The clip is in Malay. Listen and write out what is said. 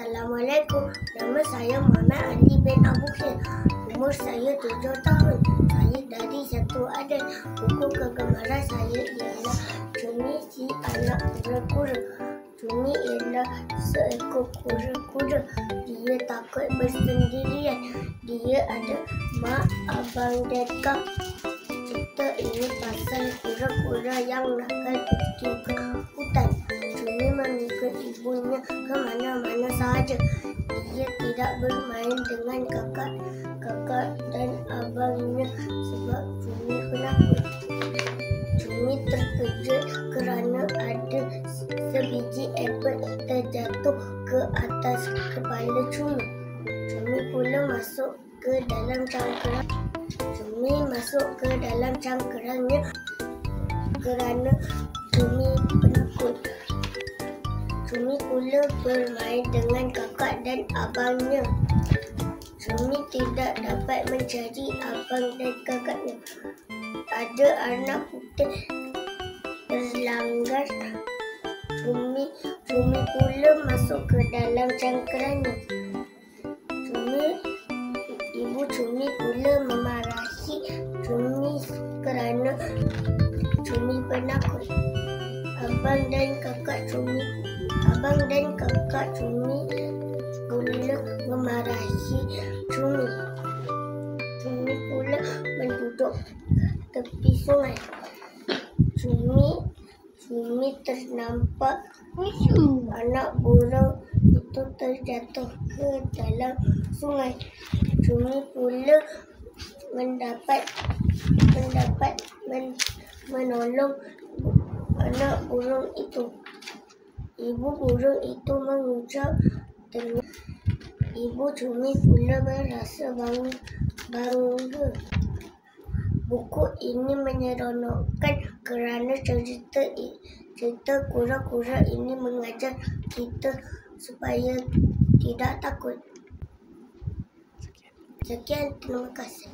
Assalamualaikum. Nama saya Muhammad Ali bin Abu Khair. Umur saya 7 tahun. Saya dari Satu Adan. Buku kegemaran saya ialah Cumi si anak kura-kura. Cumi ialah seekor kura-kura. Dia takut bersendirian. Dia ada mak, abang dan kak. Cerita ini pasal kura-kura yang nakal pergi ke hutan. Cumi mengikut ibunya ke mana-mana sahaja. Dia tidak bermain dengan kakak dan abangnya sebab Cumi penakut. Cumi terkejut kerana ada sebiji apel terjatuh ke atas kepala Cumi. Cumi pula masuk ke dalam cangkang. Cumi masuk ke dalam cangkangnya kerana Cumi penakut. Cumi pula bermain dengan kakak dan abangnya. Cumi tidak dapat mencari abang dan kakaknya. Ada anak putih berlanggar. Cumi pula masuk ke dalam cangkangnya. Ibu Cumi pula memarahi Cumi kerana Cumi penakut. Abang dan kakak Cumi pula memarahi Cumi. Cumi pula menduduk tepi sungai. Cumi ternampak anak burung itu terjatuh ke dalam sungai. Cumi pula menolong anak burung itu. Ibu burung itu mengucap dengan Ibu Cumi pula merasa bangga. Buku ini menyeronokkan kerana cerita kura-kura ini mengajar kita supaya tidak takut. Sekian, terima kasih.